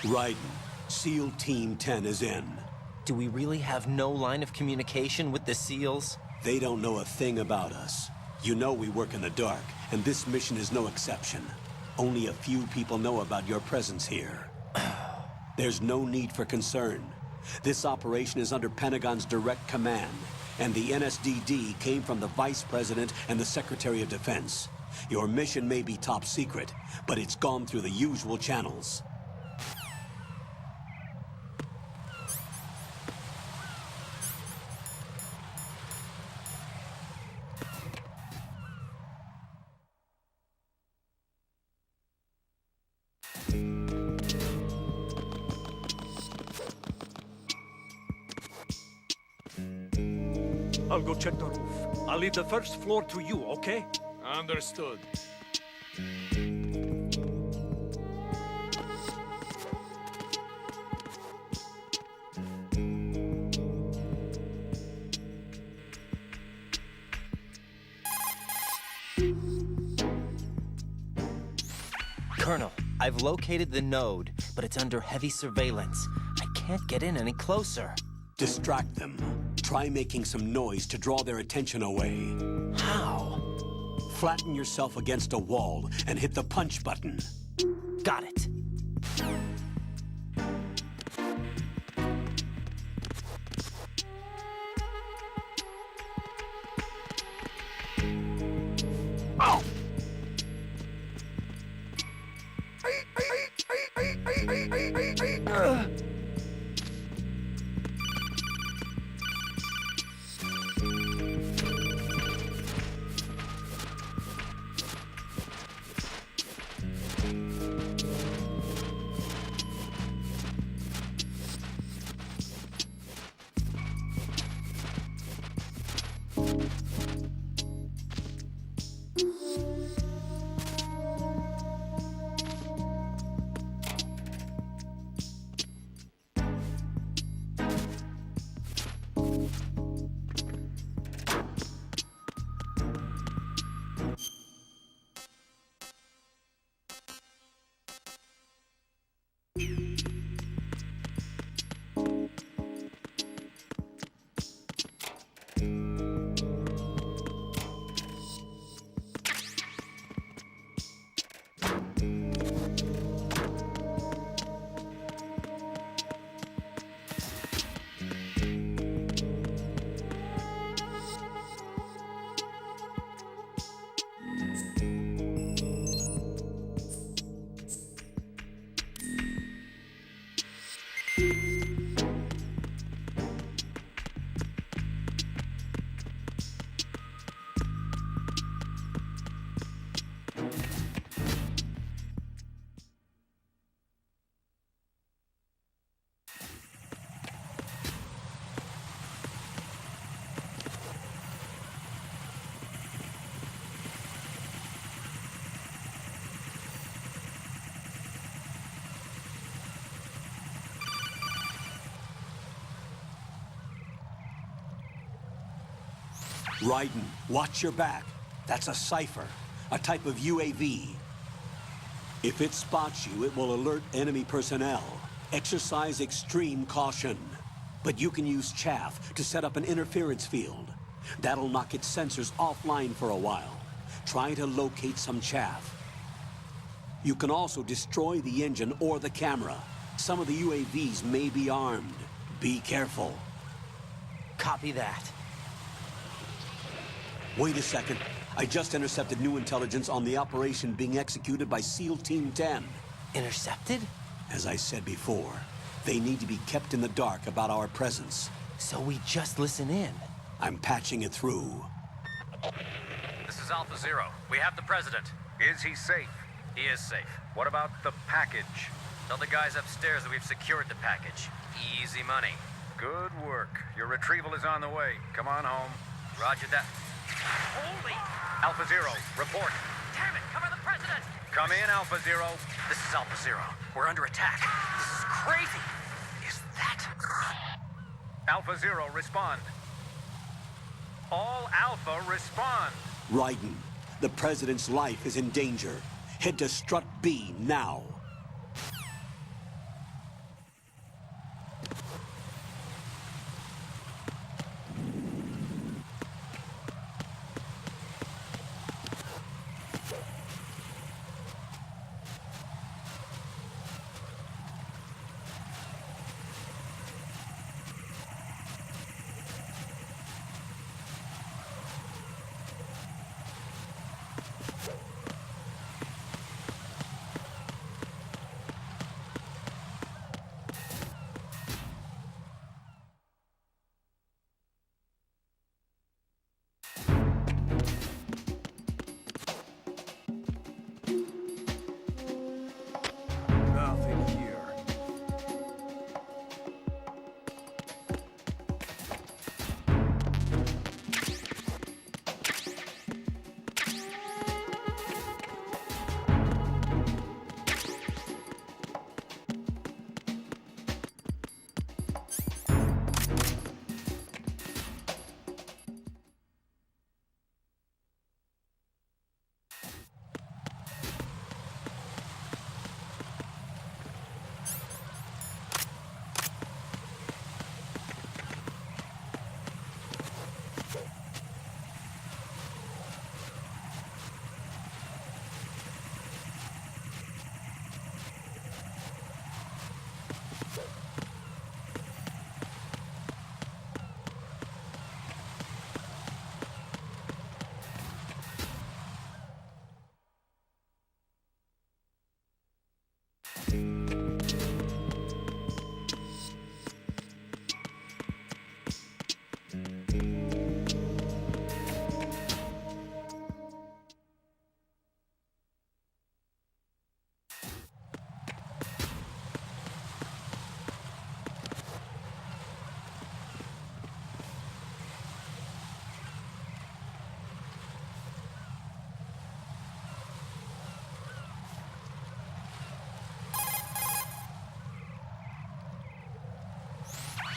Raiden, SEAL Team 10 is in. Do we really have no line of communication with the SEALs? They don't know a thing about us. You know we work in the dark, and this mission is no exception. Only a few people know about your presence here. There's no need for concern. This operation is under Pentagon's direct command, and the NSDD came from the Vice President and the Secretary of Defense. Your mission may be top secret, but it's gone through the usual channels. I'll go check the roof. I'll leave the first floor to you, okay? Understood. Colonel, I've located the node, but it's under heavy surveillance. I can't get in any closer. Distract them. Try making some noise to draw their attention away. How? Flatten yourself against a wall and hit the punch button. Got it. Raiden, watch your back. That's a cipher, a type of UAV. If it spots you, it will alert enemy personnel. Exercise extreme caution. But you can use chaff to set up an interference field. That'll knock its sensors offline for a while. Try to locate some chaff. You can also destroy the engine or the camera. Some of the UAVs may be armed. Be careful. Copy that. Wait a second. I just intercepted new intelligence on the operation being executed by SEAL Team 10. Intercepted? As I said before, they need to be kept in the dark about our presence. So we just listen in. I'm patching it through. This is Alpha Zero. We have the President. Is he safe? He is safe. What about the package? Tell the guys upstairs that we've secured the package. Easy money. Good work. Your retrieval is on the way. Come on home. Roger that. Holy! Alpha Zero, report. Damn it! Cover the President! Come in, Alpha Zero. This is Alpha Zero. We're under attack. This is crazy. Is that... Alpha Zero, respond. All Alpha, respond. Raiden, the President's life is in danger. Head to Strut B now.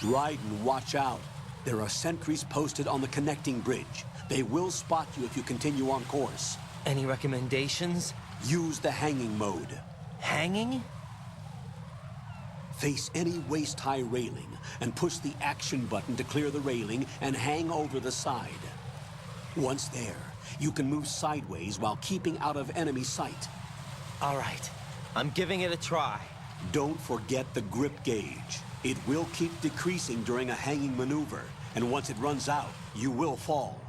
Raiden, watch out. There are sentries posted on the connecting bridge. They will spot you if you continue on course. Any recommendations? Use the hanging mode. Hanging? Face any waist-high railing and push the action button to clear the railing and hang over the side. Once there, you can move sideways while keeping out of enemy sight. All right, I'm giving it a try. Don't forget the grip gauge. It will keep decreasing during a hanging maneuver, and once it runs out, you will fall.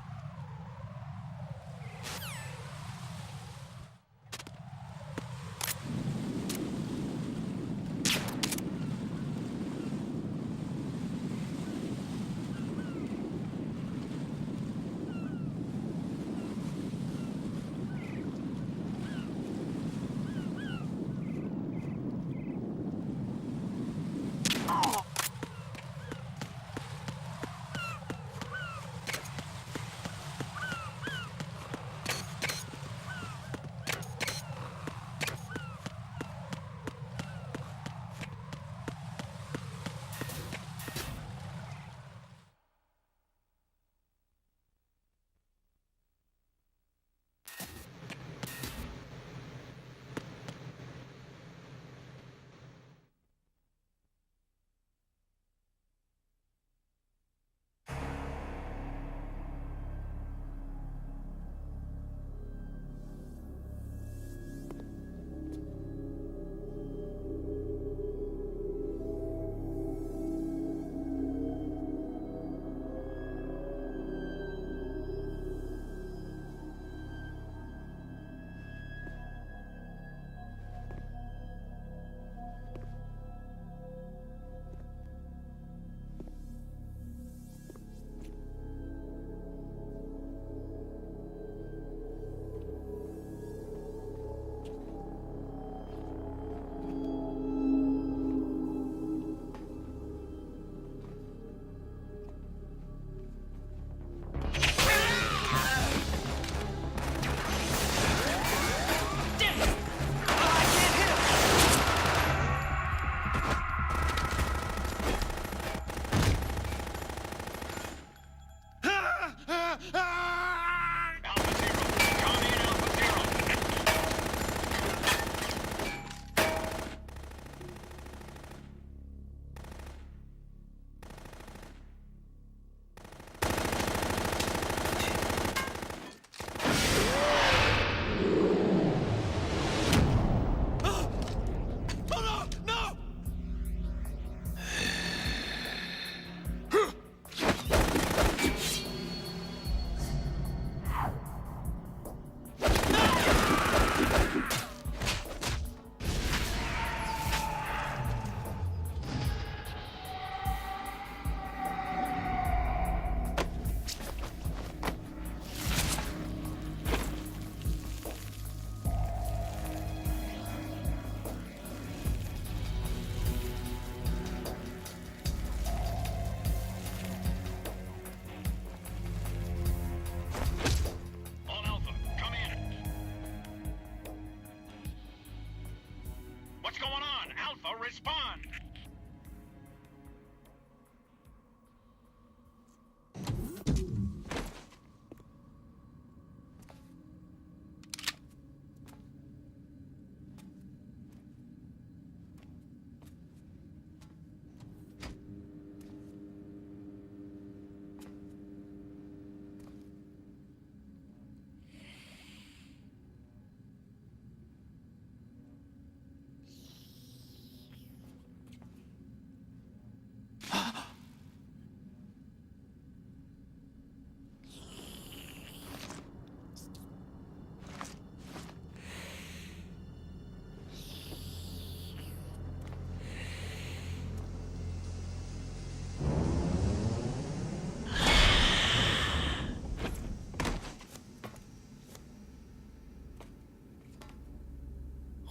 Respond!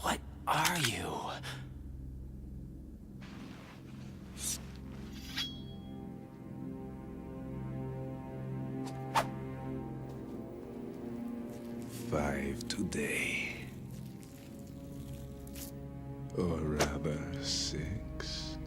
What are you? Five today. Or rather, 6.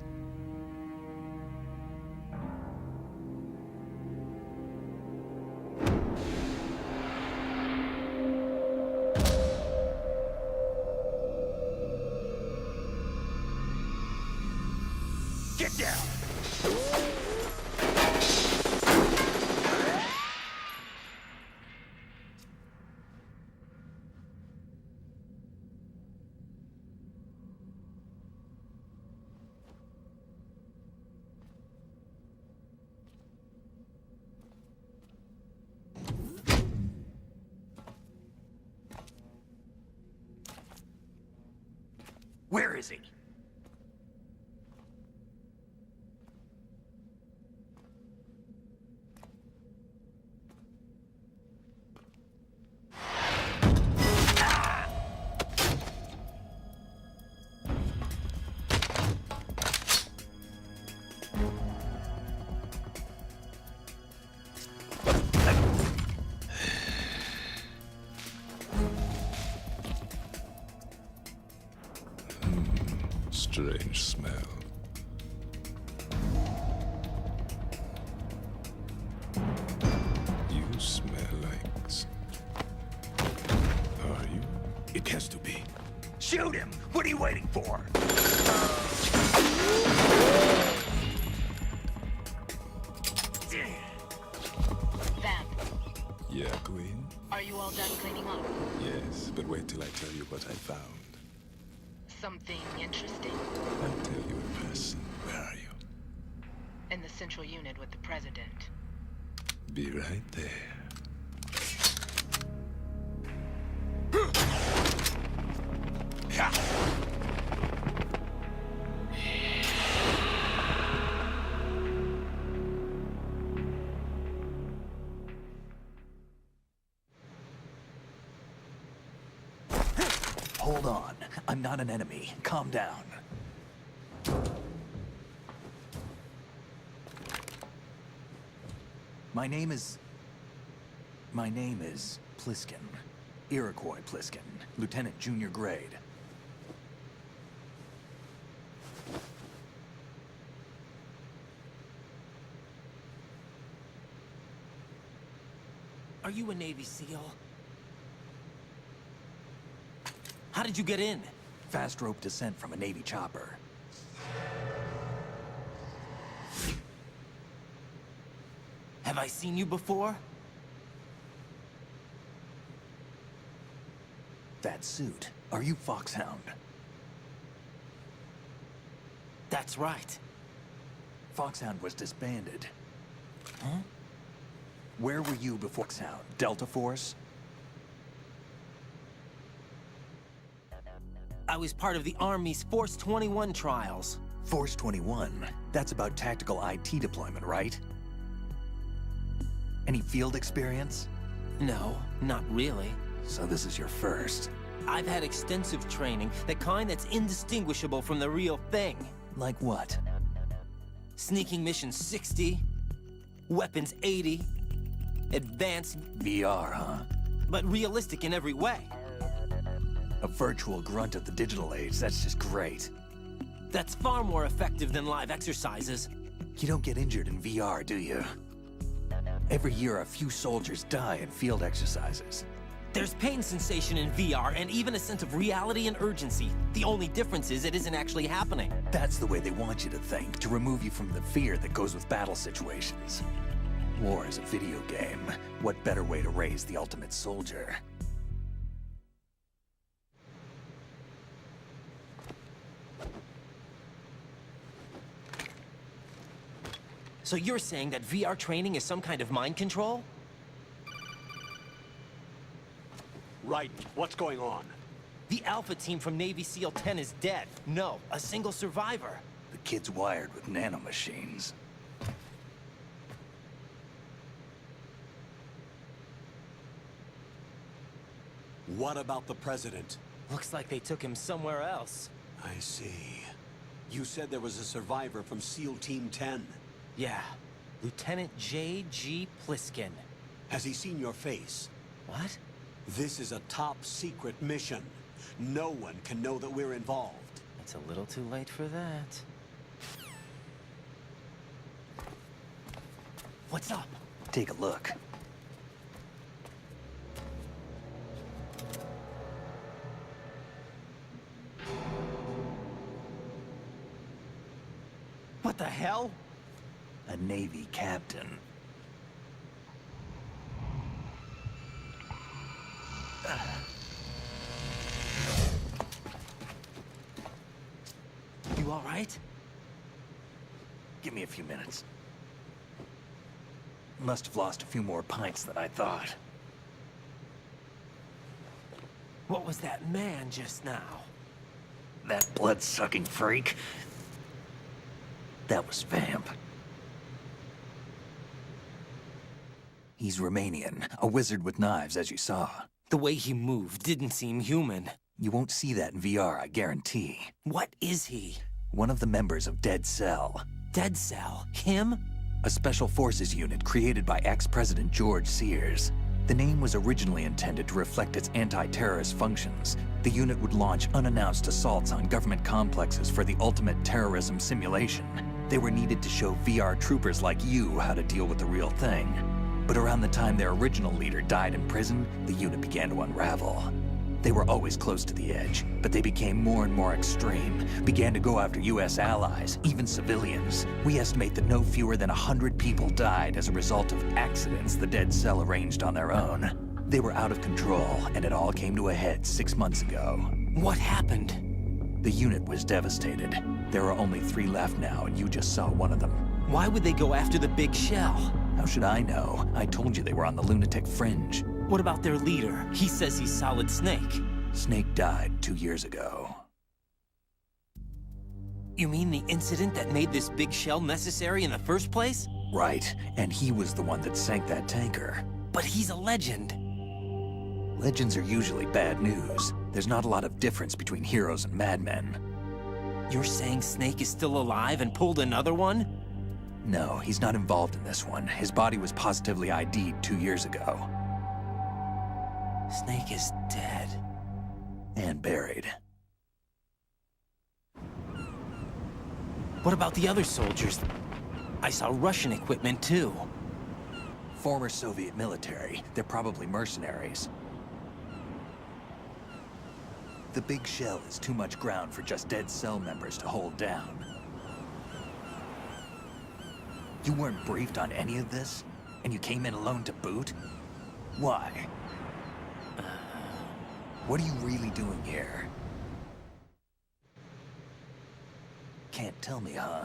Where is he? Strange smell. You smell like... Are you? It has to be. Shoot him! What are you waiting for? Vamp, Yeah, Queen? are you all done cleaning up? Yes, but wait till I tell you what I found. Something interesting? I'll tell you in person. Where are you? In the central unit with the president. Be right there. Hold on. I'm not an enemy. Calm down. My name is Pliskin. Iroquois Pliskin. Lieutenant Junior Grade. Are you a Navy SEAL? How did you get in? Fast rope descent from a Navy chopper. Have I seen you before? That suit. Are you Foxhound? That's right. Foxhound was disbanded. Huh? Where were you before Foxhound? Delta Force? I was part of the Army's Force 21 trials. Force 21? That's about tactical IT deployment, right? Any field experience? No, not really. So this is your first. I've had extensive training, the kind that's indistinguishable from the real thing. Like what? Sneaking mission 60, weapons 80, advanced, VR, huh? but realistic in every way. A virtual grunt of the digital age, that's just great. That's far more effective than live exercises. You don't get injured in VR, do you? Every year, a few soldiers die in field exercises. There's pain sensation in VR and even a sense of reality and urgency. The only difference is it isn't actually happening. That's the way they want you to think, to remove you from the fear that goes with battle situations. War is a video game. What better way to raise the ultimate soldier? So you're saying that VR training is some kind of mind control? Right. What's going on? The Alpha team from Navy SEAL 10 is dead. No, a single survivor. The kid's wired with nanomachines. What about the president? Looks like they took him somewhere else. I see. You said there was a survivor from SEAL Team 10. Yeah, Lieutenant J.G. Pliskin. Has he seen your face? What? This is a top secret mission. No one can know that we're involved. It's a little too late for that. What's up? Take a look. What the hell? A Navy captain. You all right? Give me a few minutes. Must have lost a few more pints than I thought. What was that man just now? That blood-sucking freak. That was Vamp. He's Romanian, a wizard with knives, as you saw. The way he moved didn't seem human. You won't see that in VR, I guarantee. What is he? One of the members of Dead Cell. Dead Cell? Him? A special forces unit created by ex-President George Sears. The name was originally intended to reflect its anti-terrorist functions. The unit would launch unannounced assaults on government complexes for the ultimate terrorism simulation. They were needed to show VR troopers like you how to deal with the real thing. But around the time their original leader died in prison, the unit began to unravel. They were always close to the edge, but they became more and more extreme, began to go after US allies, even civilians. We estimate that no fewer than 100 people died as a result of accidents the Dead Cell arranged on their own. They were out of control, and it all came to a head 6 months ago. What happened? The unit was devastated. There are only 3 left now, and you just saw one of them. Why would they go after the big shell? How should I know? I told you they were on the lunatic fringe. What about their leader? He says he's Solid Snake. Snake died 2 years ago. You mean the incident that made this big shell necessary in the first place? Right, and he was the one that sank that tanker. But he's a legend. Legends are usually bad news. There's not a lot of difference between heroes and madmen. You're saying Snake is still alive and pulled another one? No, he's not involved in this one. His body was positively ID'd 2 years ago. Snake is dead. And buried. What about the other soldiers? I saw Russian equipment too. Former Soviet military. They're probably mercenaries. The big shell is too much ground for just Dead Cell members to hold down. You weren't briefed on any of this? And you came in alone to boot? Why? What are you really doing here? Can't tell me, huh?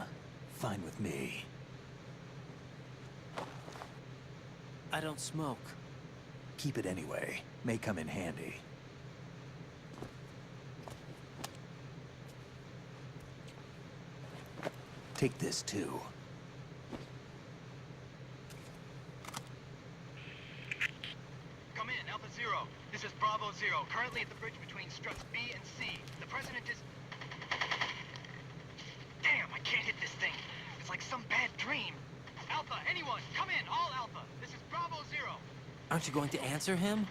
Fine with me. I don't smoke. Keep it anyway. May come in handy. Take this too. Come in, Alpha Zero. This is Bravo Zero, currently at the bridge between struts B and C. The president is... Damn, I can't hit this thing. It's like some bad dream. Alpha, anyone, come in, all Alpha. This is Bravo Zero. Aren't you going to answer him?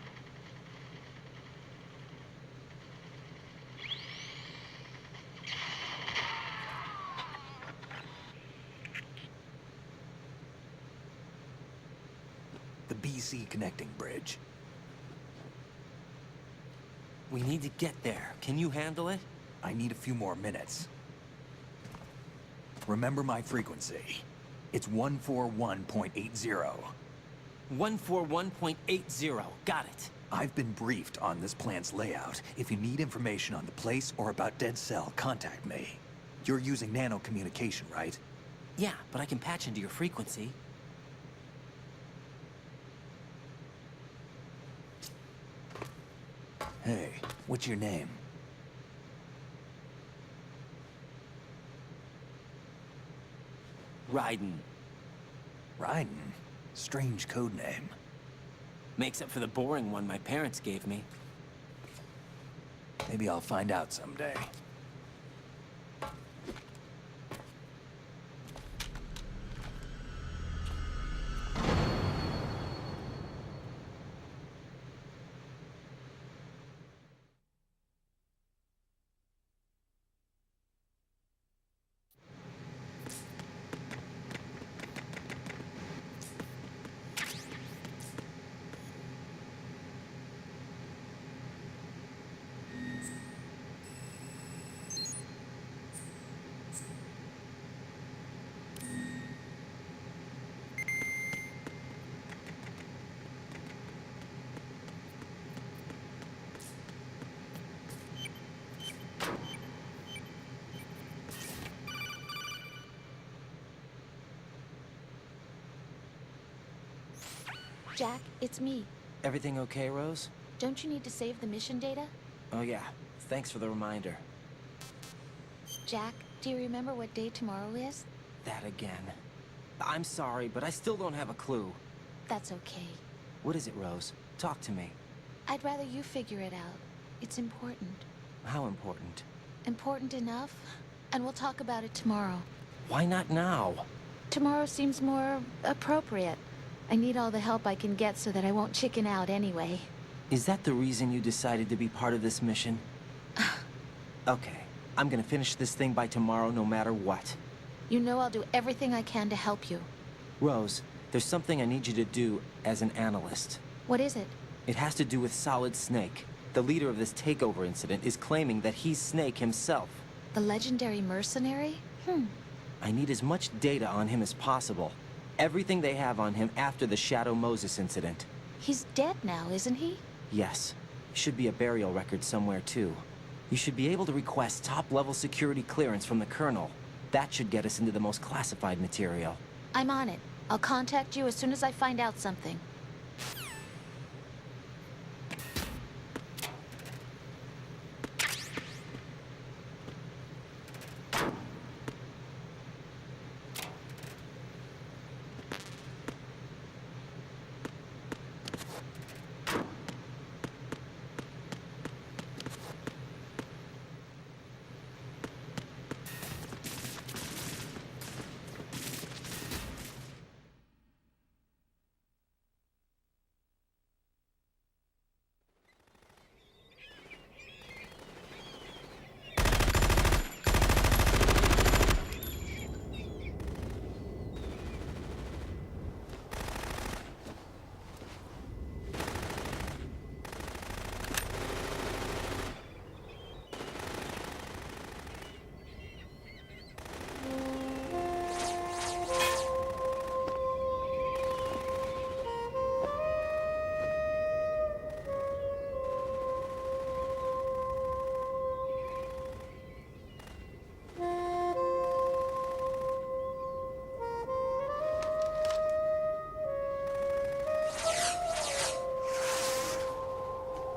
The BC connecting bridge. We need to get there. Can you handle it? I need a few more minutes. Remember my frequency. It's 141.80. 141.80. Got it. I've been briefed on this plant's layout. If you need information on the place or about Dead Cell, contact me. You're using nano communication, right? Yeah, but I can patch into your frequency. Hey, what's your name? Raiden. Raiden? Strange code name. Makes up for the boring one my parents gave me. Maybe I'll find out someday. Jack, it's me. Everything okay, Rose? Don't you need to save the mission data? Oh yeah. Thanks for the reminder. Jack, do you remember what day tomorrow is? That again. I'm sorry, but I still don't have a clue. That's okay. What is it, Rose? Talk to me. I'd rather you figure it out. It's important. How important? Important enough? And we'll talk about it tomorrow. Why not now? Tomorrow seems more appropriate. I need all the help I can get so that I won't chicken out anyway. Is that the reason you decided to be part of this mission? Okay, I'm gonna finish this thing by tomorrow no matter what. You know I'll do everything I can to help you. Rose, there's something I need you to do as an analyst. What is it? It has to do with Solid Snake. The leader of this takeover incident is claiming that he's Snake himself. The legendary mercenary? I need as much data on him as possible. Everything they have on him after the Shadow Moses incident. He's dead now, isn't he? Yes. Should be a burial record somewhere, too. You should be able to request top-level security clearance from the Colonel. That should get us into the most classified material. I'm on it. I'll contact you as soon as I find out something.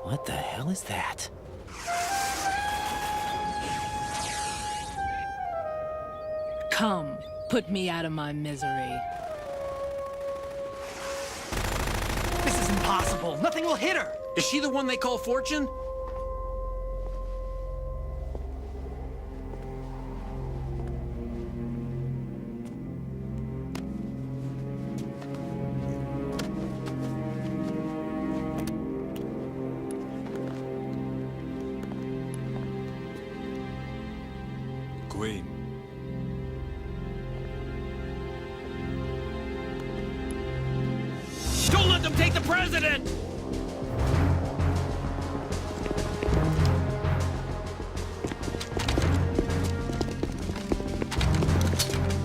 What the hell is that? Come, put me out of my misery. This is impossible. Nothing will hit her. Is she the one they call Fortune? Queen. Don't let them take the president!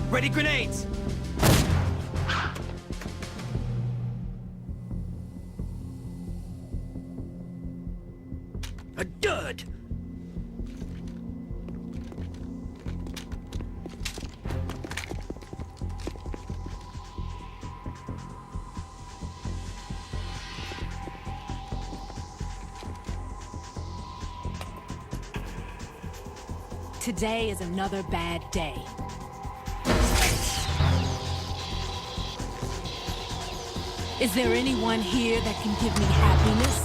Ready grenades! A dud! Today is another bad day. Is there anyone here that can give me happiness?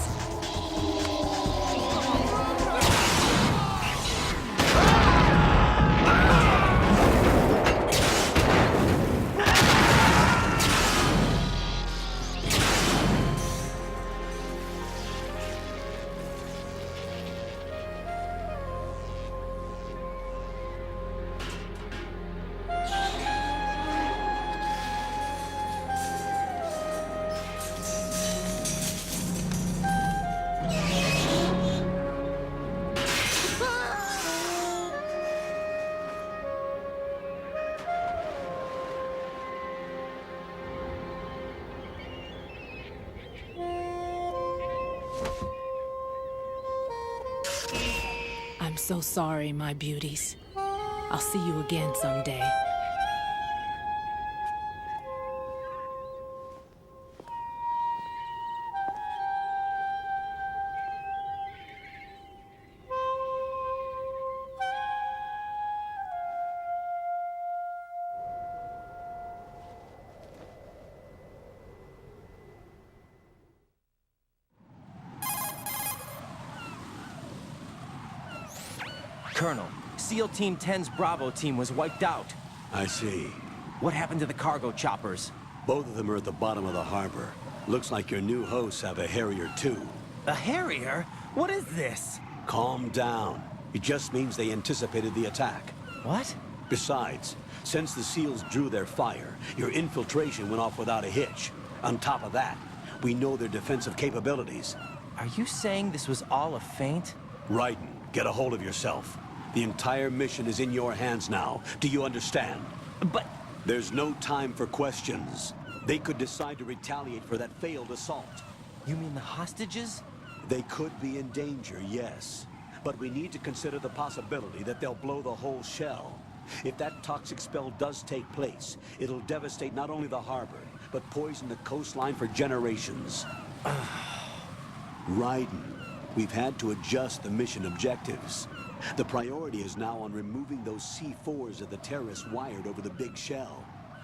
I'm so sorry, my beauties. I'll see you again someday. Colonel, SEAL Team 10's Bravo team was wiped out. I see. What happened to the cargo choppers? Both of them are at the bottom of the harbor. Looks like your new hosts have a Harrier too. A Harrier? What is this? Calm down. It just means they anticipated the attack. What? Besides, since the SEALs drew their fire, your infiltration went off without a hitch. On top of that, we know their defensive capabilities. Are you saying this was all a feint? Raiden, get a hold of yourself. The entire mission is in your hands now. Do you understand? But... There's no time for questions. They could decide to retaliate for that failed assault. You mean the hostages? They could be in danger, yes. But we need to consider the possibility that they'll blow the whole shell. If that toxic spell does take place, it'll devastate not only the harbor, but poison the coastline for generations. Raiden, we've had to adjust the mission objectives. The priority is now on removing those C4s that the terrorists wired over the big shell.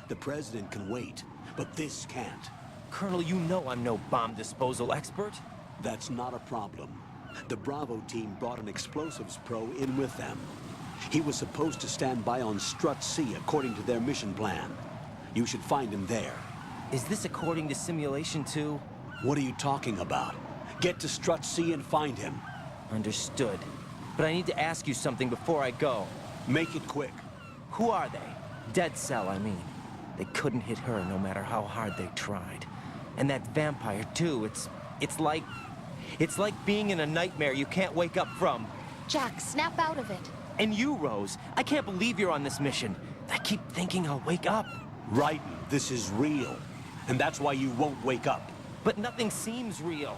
The President can wait, but this can't. Colonel, you know I'm no bomb disposal expert. That's not a problem. The Bravo team brought an explosives pro in with them. He was supposed to stand by on Strut C according to their mission plan. You should find him there. Is this according to Simulation 2? What are you talking about? Get to Strut C and find him. Understood. But I need to ask you something before I go. Make it quick. Who are they? Dead Cell, I mean. They couldn't hit her no matter how hard they tried. And that vampire, too, it's like being in a nightmare you can't wake up from. Jack, snap out of it. And you, Rose, I can't believe you're on this mission. I keep thinking I'll wake up. Raiden, this is real. And that's why you won't wake up. But nothing seems real.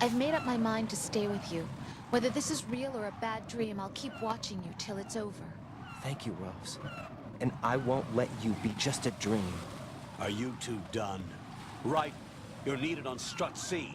I've made up my mind to stay with you. Whether this is real or a bad dream, I'll keep watching you till it's over. Thank you, Rose. And I won't let you be just a dream. Are you two done? Right. You're needed on Strut C.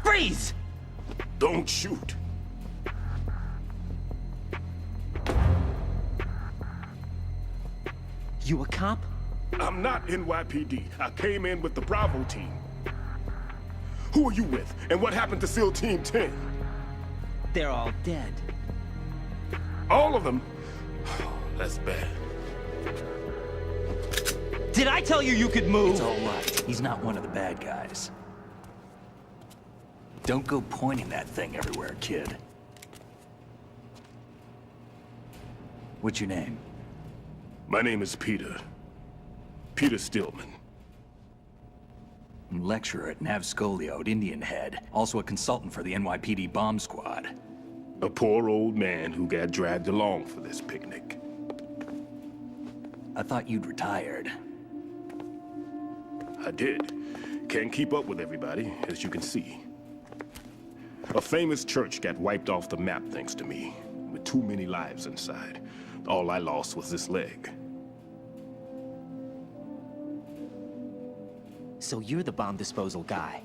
Freeze! Don't shoot. You a cop? I'm not NYPD. I came in with the Bravo team. Who are you with? And what happened to SEAL Team 10? They're all dead. All of them? That's bad. Did I tell you you could move? It's all right. He's not one of the bad guys. Don't go pointing that thing everywhere, kid. What's your name? My name is Peter. Peter Stillman. Lecturer at Navscolio at Indian Head. Also a consultant for the NYPD bomb squad. A poor old man who got dragged along for this picnic. I thought you'd retired. I did. Can't keep up with everybody, as you can see. A famous church got wiped off the map thanks to me, with too many lives inside. All I lost was this leg. So you're the bomb disposal guy.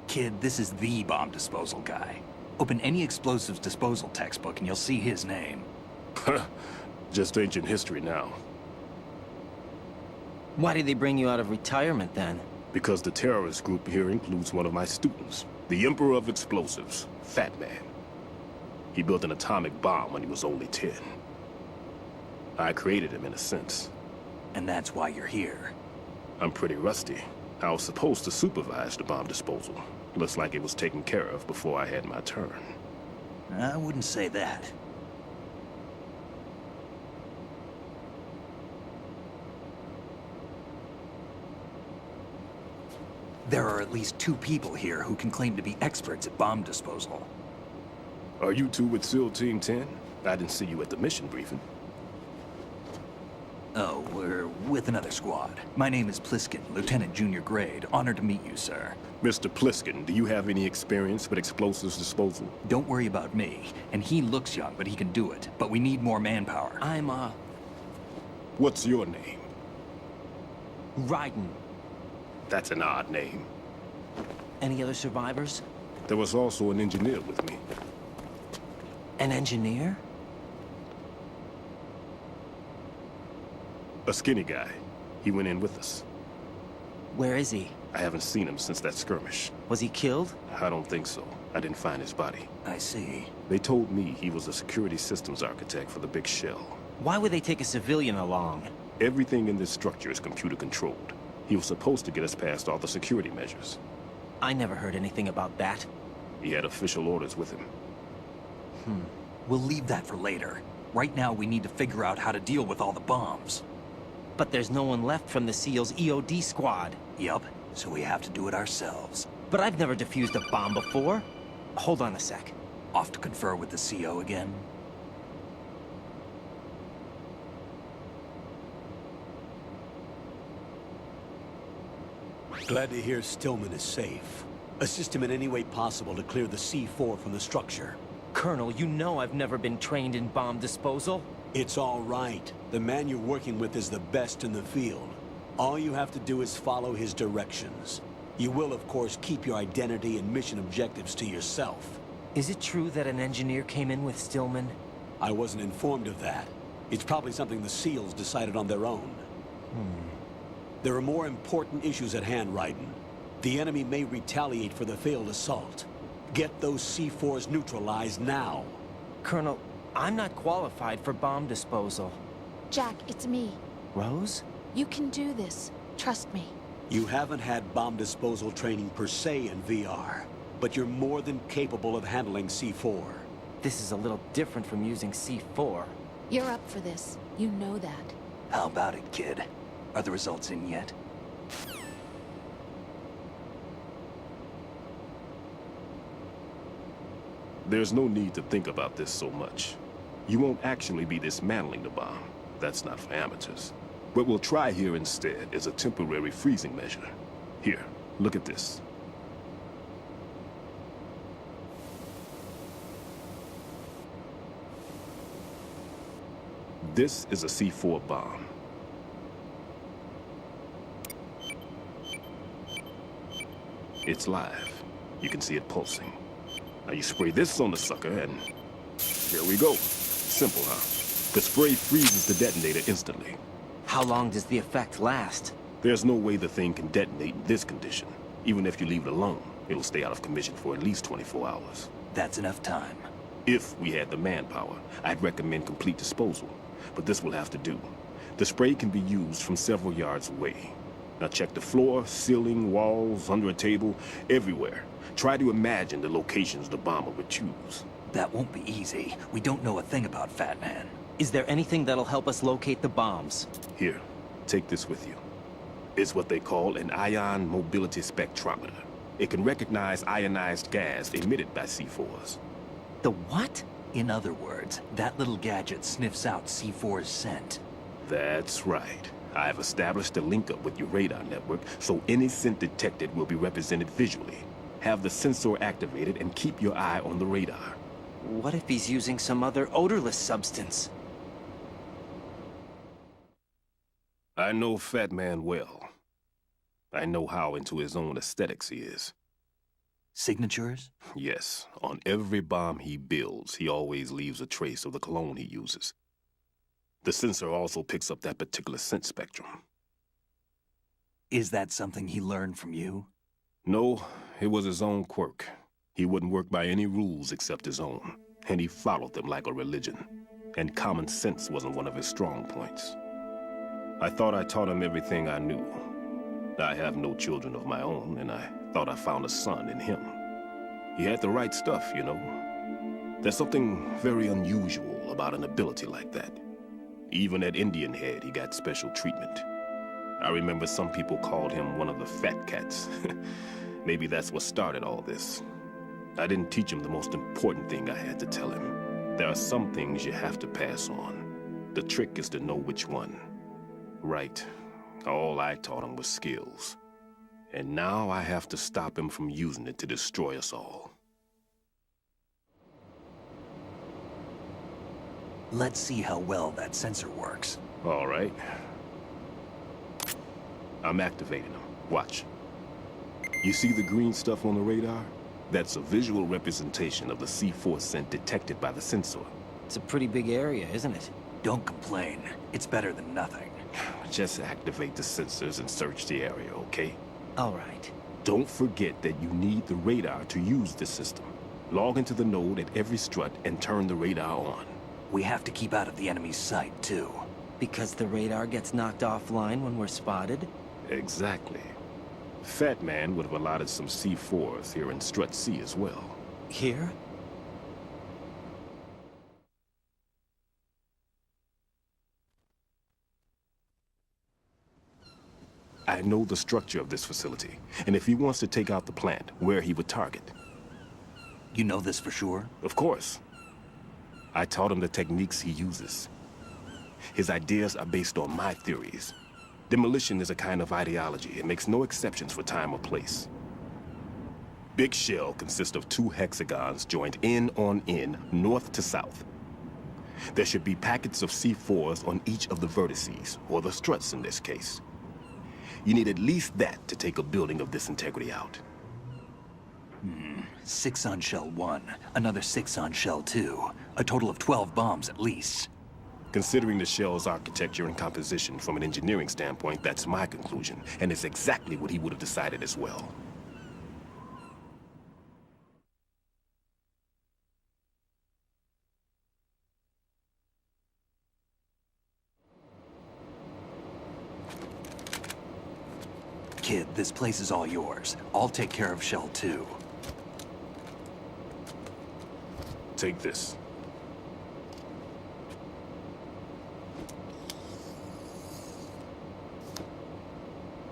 Kid, this is the bomb disposal guy. Open any explosives disposal textbook and you'll see his name. Just ancient history now. Why did they bring you out of retirement then? Because the terrorist group here includes one of my students, the Emperor of Explosives, Fat Man. He built an atomic bomb when he was only 10. I created him in a sense. And that's why you're here. I'm pretty rusty. I was supposed to supervise the bomb disposal. Looks like it was taken care of before I had my turn. I wouldn't say that. There are at least 2 people here who can claim to be experts at bomb disposal. Are you two with SEAL Team 10? I didn't see you at the mission briefing. Oh, we're with another squad. My name is Pliskin, Lieutenant Junior Grade. Honored to meet you, sir. Mr. Pliskin, do you have any experience with explosives disposal? Don't worry about me. And he looks young, but he can do it. But we need more manpower. I'm, What's your name? Raiden. That's an odd name. Any other survivors? There was also an engineer with me. An engineer? A skinny guy. He went in with us. Where is he? I haven't seen him since that skirmish. Was he killed? I don't think so. I didn't find his body. I see. They told me he was a security systems architect for the big shell. Why would they take a civilian along? Everything in this structure is computer controlled. He was supposed to get us past all the security measures. I never heard anything about that. He had official orders with him. We'll leave that for later. Right now, we need to figure out how to deal with all the bombs. But there's no one left from the SEAL's EOD squad. Yup, so we have to do it ourselves. But I've never defused a bomb before. Hold on a sec. Off to confer with the CO again? Glad to hear Stillman is safe. Assist him in any way possible to clear the C4 from the structure. Colonel, you know I've never been trained in bomb disposal. It's all right. The man you're working with is the best in the field. All you have to do is follow his directions. You will, of course, keep your identity and mission objectives to yourself. Is it true that an engineer came in with Stillman? I wasn't informed of that. It's probably something the SEALs decided on their own. There are more important issues at hand, Raiden. The enemy may retaliate for the failed assault. Get those C4s neutralized now. Colonel, I'm not qualified for bomb disposal. Jack, it's me. Rose? You can do this. Trust me. You haven't had bomb disposal training per se in VR, but you're more than capable of handling C4. This is a little different from using C4. You're up for this. You know that. How about it, kid? Are the results in yet? There's no need to think about this so much. You won't actually be dismantling the bomb. That's not for amateurs. What we'll try here instead is a temporary freezing measure. Here, look at this. This is a C4 bomb. It's live. You can see it pulsing. Now you spray this on the sucker and here we go. Simple, huh? The spray freezes the detonator instantly. How long does the effect last? There's no way the thing can detonate in this condition. Even if you leave it alone, it'll stay out of commission for at least 24 hours. That's enough time. If we had the manpower, I'd recommend complete disposal. But this will have to do. The spray can be used from several yards away. Now check the floor, ceiling, walls, under a table, everywhere. Try to imagine the locations the bomber would choose. That won't be easy. We don't know a thing about Fat Man. Is there anything that'll help us locate the bombs? Here, take this with you. It's what they call an ion mobility spectrometer. It can recognize ionized gas emitted by C4s. The what? In other words, that little gadget sniffs out C4's scent. That's right. I've established a link up with your radar network, so any scent detected will be represented visually. Have the sensor activated and keep your eye on the radar. What if he's using some other odorless substance? I know Fat Man well. I know how into his own aesthetics he is. Signatures? Yes. On every bomb he builds, he always leaves a trace of the cologne he uses. The sensor also picks up that particular scent spectrum. Is that something he learned from you? No, it was his own quirk. He wouldn't work by any rules except his own, and he followed them like a religion. And common sense wasn't one of his strong points. I thought I taught him everything I knew. I have no children of my own, and I thought I found a son in him. He had the right stuff, you know. There's something very unusual about an ability like that. Even at Indian Head, he got special treatment. I remember some people called him one of the fat cats. Maybe that's what started all this. I didn't teach him the most important thing I had to tell him. There are some things you have to pass on. The trick is to know which one. Right. All I taught him was skills. And now I have to stop him from using it to destroy us all. Let's see how well that sensor works. All right. I'm activating them. Watch. You see the green stuff on the radar? That's a visual representation of the C4 scent detected by the sensor. It's a pretty big area, isn't it? Don't complain. It's better than nothing. Just activate the sensors and search the area, okay? All right. Don't forget that you need the radar to use this system. Log into the node at every strut and turn the radar on. We have to keep out of the enemy's sight, too. Because the radar gets knocked offline when we're spotted? Exactly. Fat Man would have allotted some C4s here in Strut C as well. Here? I know the structure of this facility, and if he wants to take out the plant, where he would target. You know this for sure? Of course. I taught him the techniques he uses. His ideas are based on my theories. Demolition is a kind of ideology. It makes no exceptions for time or place. Big shell consists of 2 hexagons joined end on end, north to south. There should be packets of C4s on each of the vertices, or the struts in this case. You need at least that to take a building of this integrity out. 6 on shell 1, another 6 on shell 2. A total of 12 bombs at least. Considering the shell's architecture and composition from an engineering standpoint, that's my conclusion, and it's exactly what he would have decided as well. Kid, this place is all yours. I'll take care of shell 2. Take this.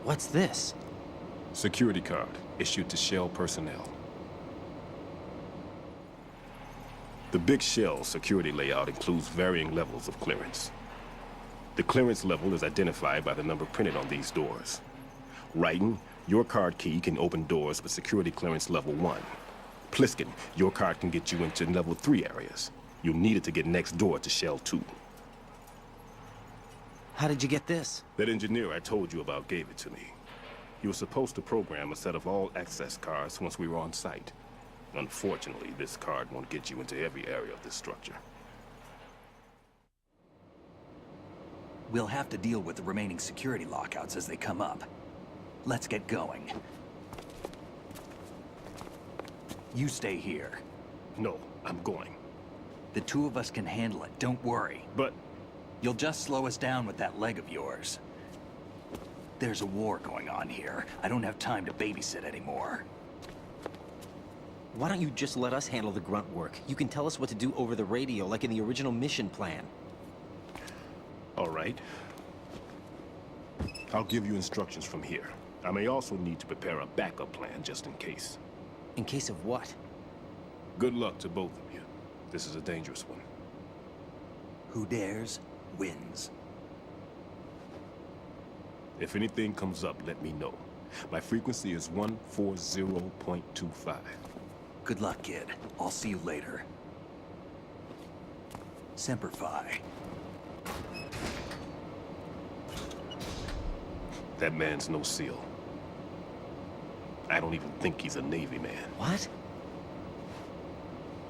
What's this? Security card, issued to Shell personnel. The Big Shell security layout includes varying levels of clearance. The clearance level is identified by the number printed on these doors. Writing, your card key can open doors with security clearance level 1. Pliskin, your card can get you into level 3 areas. You'll need it to get next door to Shell 2. How did you get this? That engineer I told you about gave it to me. He was supposed to program a set of all access cards once we were on site. Unfortunately, this card won't get you into every area of this structure. We'll have to deal with the remaining security lockouts as they come up. Let's get going. You stay here. No, I'm going. The 2 of us can handle it, don't worry. But... You'll just slow us down with that leg of yours. There's a war going on here. I don't have time to babysit anymore. Why don't you just let us handle the grunt work? You can tell us what to do over the radio, like in the original mission plan. All right. I'll give you instructions from here. I may also need to prepare a backup plan just in case. In case of what? Good luck to both of you. This is a dangerous one. Who dares, wins. If anything comes up, let me know. My frequency is 140.25. Good luck, kid. I'll see you later. Semper Fi. That man's no SEAL. I don't even think he's a Navy man. What?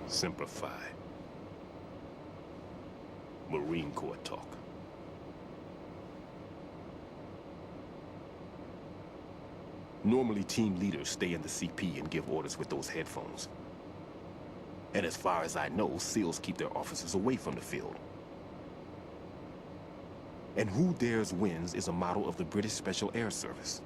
Semper Fi. Marine Corps talk. Normally, team leaders stay in the CP and give orders with those headphones. And as far as I know, SEALs keep their officers away from the field. And who dares wins is a model of the British Special Air Service.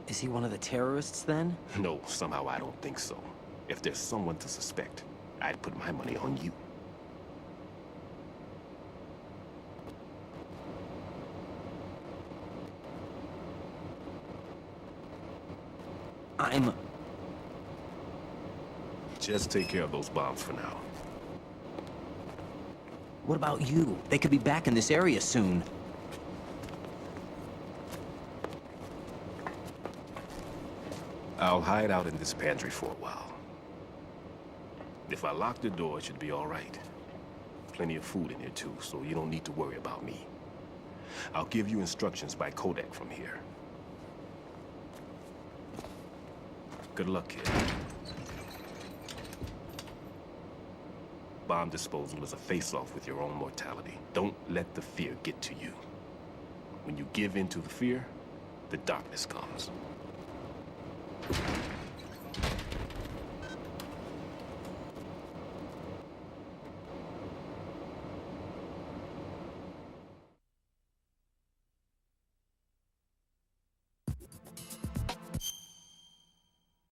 Is he one of the terrorists, then? No, somehow I don't think so. If there's someone to suspect, I'd put my money on you. I'm... Just take care of those bombs for now. What about you? They could be back in this area soon. I'll hide out in this pantry for a while. If I lock the door, it should be all right. Plenty of food in here too, so you don't need to worry about me. I'll give you instructions by Kodak from here. Good luck, kid. Bomb disposal is a face-off with your own mortality. Don't let the fear get to you. When you give in to the fear, the darkness comes.